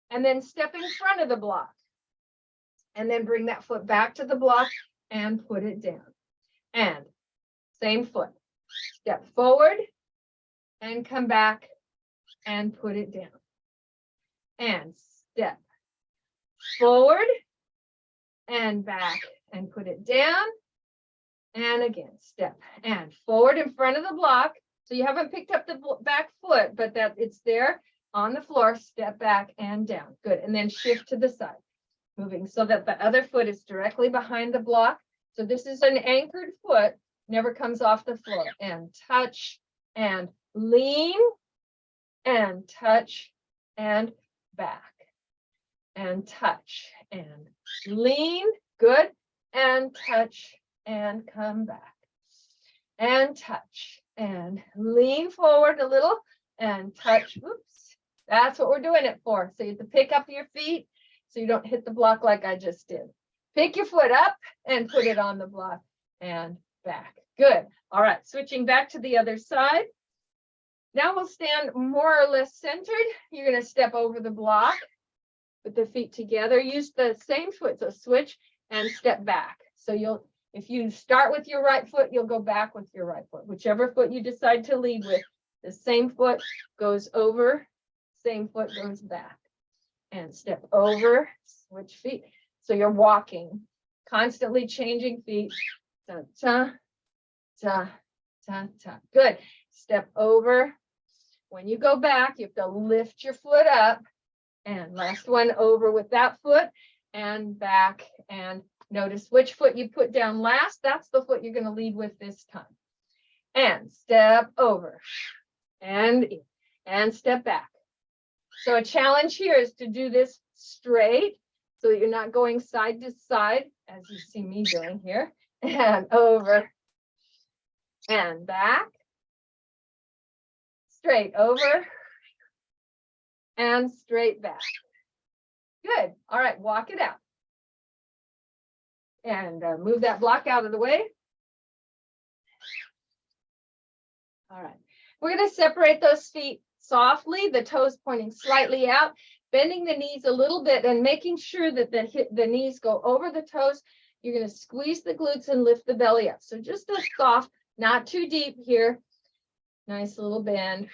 Speaker 1: and then step in front of the block. And then bring that foot back to the block and put it down. And same foot. Step forward and come back and put it down. And step forward and back and put it down. And again, step and forward in front of the block. So you haven't picked up the back foot, but that it's there on the floor. Step back and down. Good. And then shift to the side. Moving so that the other foot is directly behind the block. So this is an anchored foot, never comes off the floor. And touch and lean and touch and back and touch and lean. Good. And touch and come back and touch and lean forward a little and touch. Oops. That's what we're doing it for. So you have to pick up your feet so you don't hit the block like I just did. Pick your foot up and put it on the block and back. Good. All right, switching back to the other side. Now we'll stand more or less centered. You're going to step over the block, put the feet together, use the same foot, so switch and step back. So if you start with your right foot, you'll go back with your right foot. Whichever foot you decide to lead with, the same foot goes over, same foot goes back. And step over, switch feet. So you're walking, constantly changing feet. Ta, ta, ta, ta, ta. Good. Step over. When you go back, you have to lift your foot up. And last one over with that foot and back. And notice which foot you put down last. That's the foot you're going to lead with this time. And step over. And step back. So a challenge here is to do this straight so that you're not going side to side, as you see me doing here, and over and back, straight over and straight back. Good. All right, walk it out. And move that block out of the way. All right, we're going to separate those feet softly, the toes pointing slightly out, bending the knees a little bit and making sure that the knees go over the toes. You're going to squeeze the glutes and lift the belly up. So just a soft, not too deep here. Nice little bend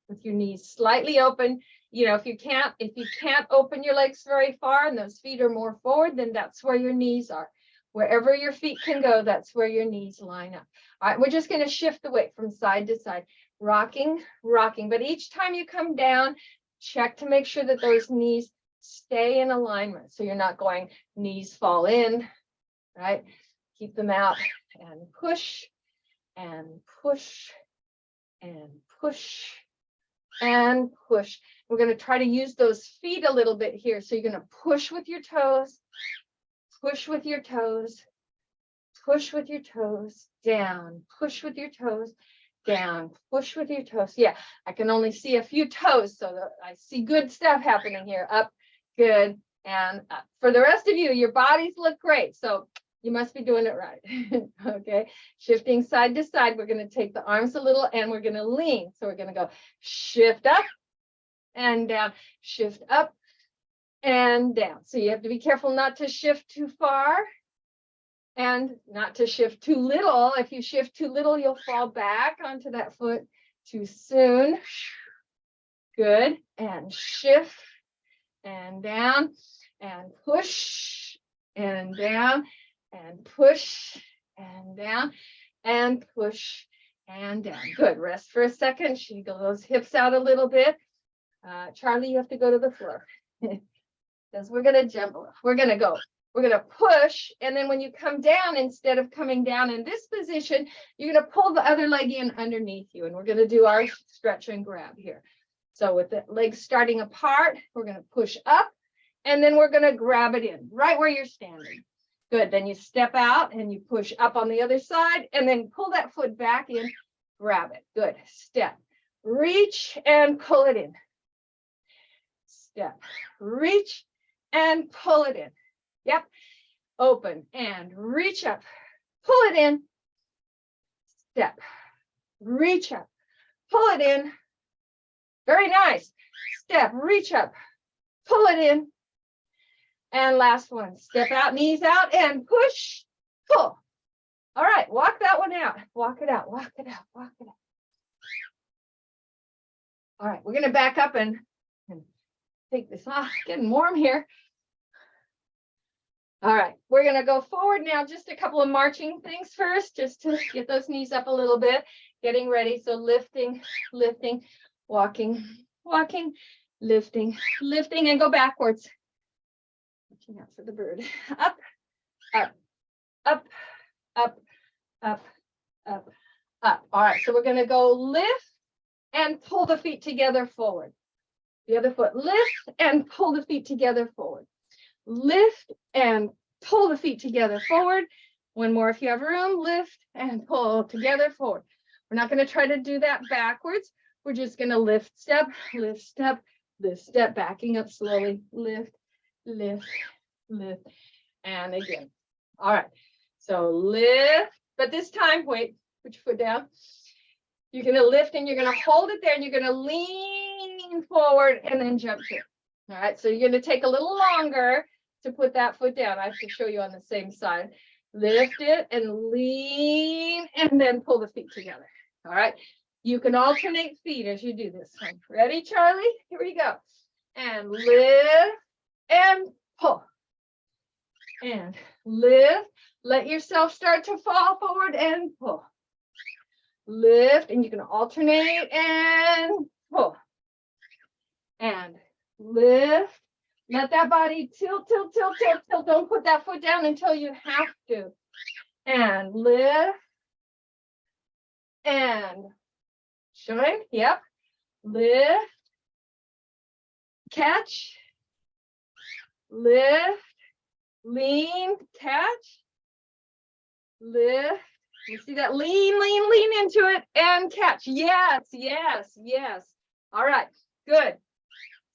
Speaker 1: with your knees slightly open. You know, if you can't open your legs very far and those feet are more forward, then that's where your knees are. Wherever your feet can go, that's where your knees line up. All right, we're just going to shift the weight from side to side. Rocking, rocking. But each time you come down, check to make sure that those knees stay in alignment. So you're not going knees fall in, right? Keep them out and push and push and push and push. We're going to try to use those feet a little bit here. So you're going to push with your toes, push with your toes, push with your toes, down, push with your toes, down, push with your toes. Yeah, I can only see a few toes, so I see good stuff happening here. Up, good, and up. For the rest of you, your bodies look great, so you must be doing it right. Okay, shifting side to side. We're going to take the arms a little and we're going to lean. So we're going to go shift up and down, shift up and down. So you have to be careful not to shift too far and not to shift too little. If you shift too little, you'll fall back onto that foot too soon. Good. And shift and down and push and down and push and down and push and down. Good. Rest for a second. Jiggle those hips out a little bit. Charlie, you have to go to the floor because we're going to jump. We're going to go. We're going to push, and then when you come down, instead of coming down in this position, you're going to pull the other leg in underneath you, and we're going to do our stretch and grab here. So with the legs starting apart, we're going to push up and then we're going to grab it in right where you're standing. Good. Then you step out and you push up on the other side and then pull that foot back in, grab it. Good. Step, reach and pull it in. Step, reach and pull it in. Yep. Open and reach up, pull it in. Step, reach up, pull it in. Very nice. Step, reach up, pull it in. And last one, step out, knees out, and push, pull. All right, walk that one out. Walk it out, walk it out, walk it out. All right, we're going to back up and take this off. Getting warm here. All right, we're going to go forward now. Just a couple of marching things first, just to get those knees up a little bit. Getting ready. So lifting, lifting, walking, walking, lifting, lifting, and go backwards. Watching out for the bird. Up, up, up, up, up, up, up. All right, so we're going to go lift and pull the feet together forward. The other foot, lift and pull the feet together forward. Lift and pull the feet together forward. One more if you have room. Lift and pull together forward. We're not going to try to do that backwards. We're just going to lift, step, backing up slowly. Lift, lift, lift, and again. All right. So lift, but this time, wait, put your foot down. You're going to lift and you're going to hold it there and you're going to lean forward and then jump here. All right. So you're going to take a little longer to put that foot down. I have to show you on the same side. Lift it and lean and then pull the feet together. All right. You can alternate feet as you do this one. Ready, Charlie? Here we go. And lift and pull. And lift. Let yourself start to fall forward and pull. Lift, and you can alternate and pull. And lift. Let that body tilt, tilt, tilt, tilt, tilt. Don't put that foot down until you have to. And lift. And showing, yep. Lift. Catch. Lift. Lean, catch. Lift. You see that? Lean, lean, lean into it and catch. Yes, yes, yes. All right, good.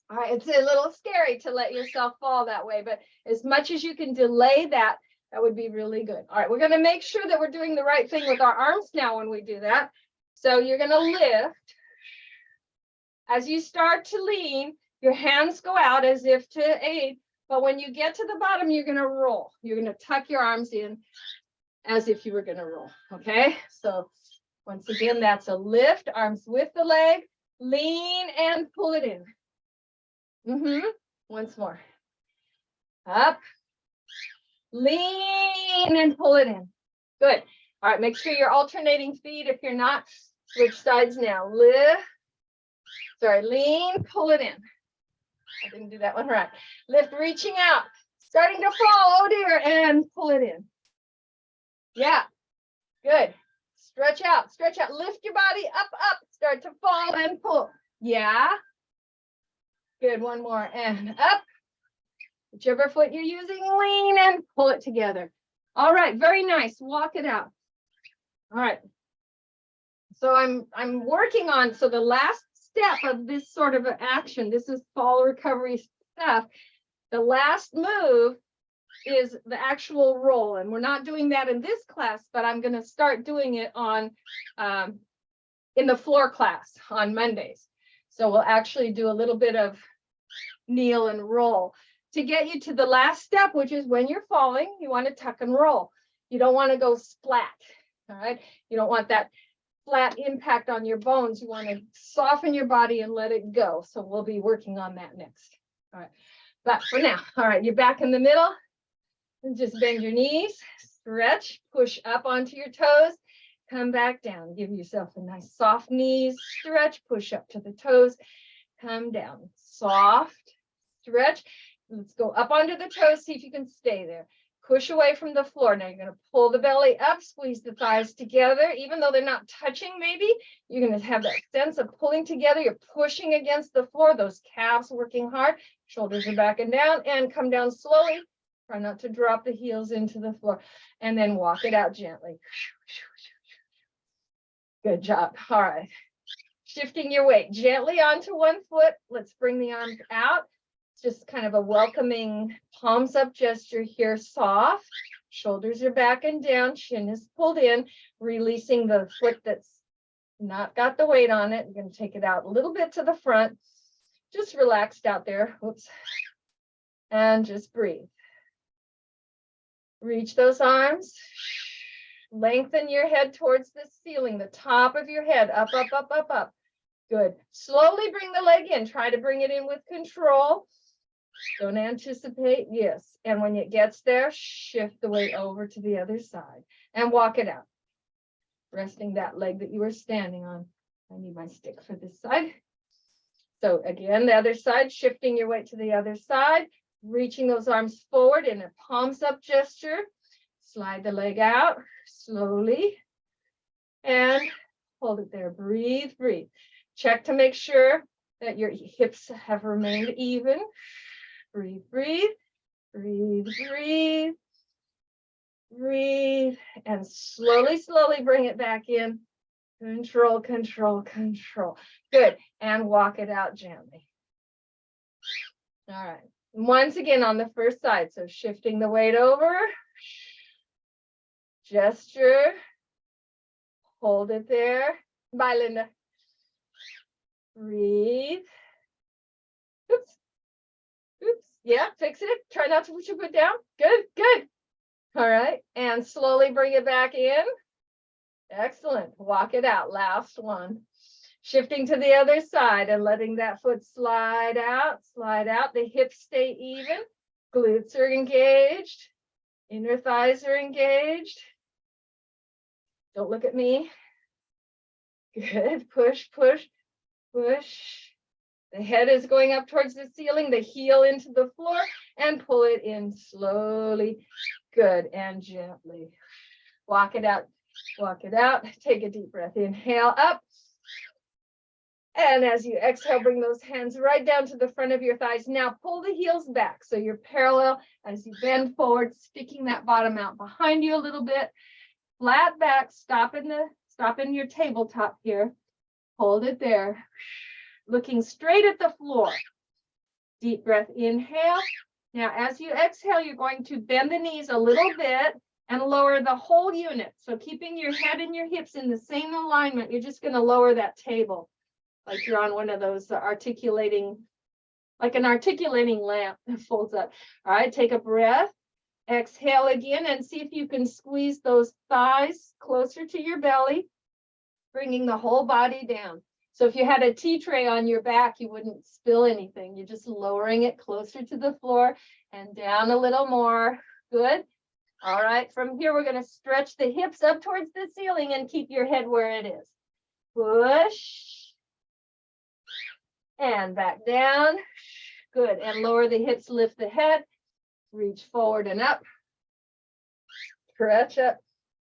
Speaker 1: All right, it's a little scary to let yourself fall that way, but as much as you can delay that, that would be really good. All right, we're going to make sure that we're doing the right thing with our arms now when we do that. So you're going to lift. As you start to lean, your hands go out as if to aid, but when you get to the bottom, you're going to roll. You're going to tuck your arms in as if you were going to roll, okay? So once again, that's a lift, arms with the leg, lean and pull it in. Once more. Up, lean and pull it in. Good. All right, make sure you're alternating feet. If you're not, switch sides now. Lift, sorry, lean, pull it in. I didn't do that one right. Lift, reaching out, starting to fall, oh dear, and pull it in. Yeah, good. Stretch out, lift your body up, up, start to fall and pull. Yeah. Good, one more, and up. Whichever foot you're using, lean and pull it together. All right, very nice, walk it out. All right. So I'm working on, so the last step of this sort of an action, this is fall recovery stuff. The last move is the actual roll, and we're not doing that in this class, but I'm going to start doing it on in the floor class on Mondays. So we'll actually do a little bit of kneel and roll to get you to the last step, which is when you're falling, you want to tuck and roll. You don't want to go splat. All right. You don't want that flat impact on your bones. You want to soften your body and let it go. So we'll be working on that next. All right. But for now, all right, you're back in the middle. And just bend your knees, stretch, push up onto your toes, come back down. Give yourself a nice soft knees, stretch, push up to the toes, come down. Soft, stretch. Let's go up onto the toes, see if you can stay there. push away from the floor. Now you're going to pull the belly up, squeeze the thighs together. Even though they're not touching, maybe you're going to have that sense of pulling together. You're pushing against the floor, those calves working hard. Shoulders are back and down, and come down slowly. Try not to drop the heels into the floor, and then walk it out gently. Good job. All right. Shifting your weight gently onto one foot. Let's bring the arms out. Just kind of a welcoming palms up gesture here, soft. Shoulders are back and down, chin is pulled in, releasing the foot that's not got the weight on it. You're going to take it out a little bit to the front, just relaxed out there. Oops. And just breathe. Reach those arms. Lengthen your head towards the ceiling, the top of your head, up, up, up, up, up. Good. Slowly bring the leg in. Try to bring it in with control. Don't anticipate. Yes. And when it gets there, shift the weight over to the other side and walk it out. Resting that leg that you were standing on. I need my stick for this side. So again, the other side, shifting your weight to the other side, reaching those arms forward in a palms up gesture. Slide the leg out slowly and hold it there. Breathe, breathe. Check to make sure that your hips have remained even. Breathe, breathe, breathe, breathe, breathe, and slowly, slowly bring it back in. Control, control, control. Good. And walk it out gently. All right. Once again on the first side. So shifting the weight over. Gesture. Hold it there. Bye, Linda. Breathe. Oops. Oops. Yeah, fix it. Try not to push your foot down. Good, good. All right. And slowly bring it back in. Excellent. Walk it out. Last one. Shifting to the other side and letting that foot slide out, slide out. The hips stay even. Glutes are engaged. Inner thighs are engaged. Don't look at me. Good. Push, push, push. The head is going up towards the ceiling, the heel into the floor, and pull it in slowly. Good. And gently. Walk it out. Walk it out. Take a deep breath. Inhale up. And as you exhale, bring those hands right down to the front of your thighs. Now pull the heels back so you're parallel as you bend forward, sticking that bottom out behind you a little bit. Flat back, stop in your tabletop here. Hold it there. Looking straight at the floor. Deep breath, inhale. Now as you exhale, you're going to bend the knees a little bit and lower the whole unit. So keeping your head and your hips in the same alignment, you're just going to lower that table. Like you're on one of those articulating, like an articulating lamp that folds up. All right, take a breath. Exhale again and see if you can squeeze those thighs closer to your belly, bringing the whole body down. So if you had a tea tray on your back, you wouldn't spill anything. You're just lowering it closer to the floor and down a little more. Good. All right, from here, we're going to stretch the hips up towards the ceiling and keep your head where it is. Push. And back down. Good. And lower the hips, lift the head. Reach forward and up. Stretch up.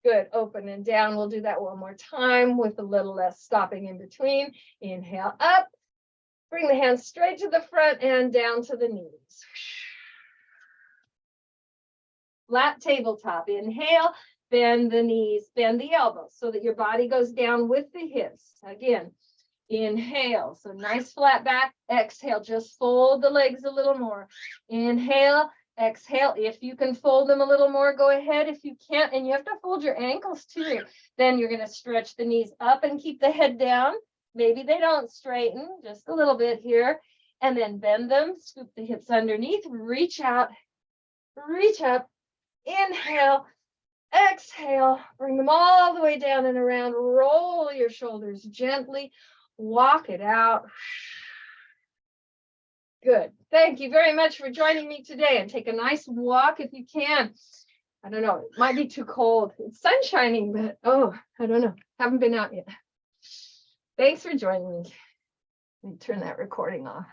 Speaker 1: Good. Open and down. We'll do that one more time with a little less stopping in between. Inhale up. Bring the hands straight to the front and down to the knees. Flat tabletop. Inhale. Bend the knees. Bend the elbows so that your body goes down with the hips. Again. Inhale, so nice flat back. Exhale, just fold the legs a little more. Inhale, exhale. If you can fold them a little more, go ahead. If you can't, and you have to fold your ankles too, then you're going to stretch the knees up and keep the head down. Maybe they don't straighten, just a little bit here. And then bend them, scoop the hips underneath, reach out, reach up. Inhale, exhale, bring them all the way down and around. Roll your shoulders gently. Walk it out. Good. Thank you very much for joining me today, and take a nice walk if you can. I don't know, it might be too cold. It's sun shining, but I don't know. Haven't been out yet. Thanks for joining me. Let me turn that recording off.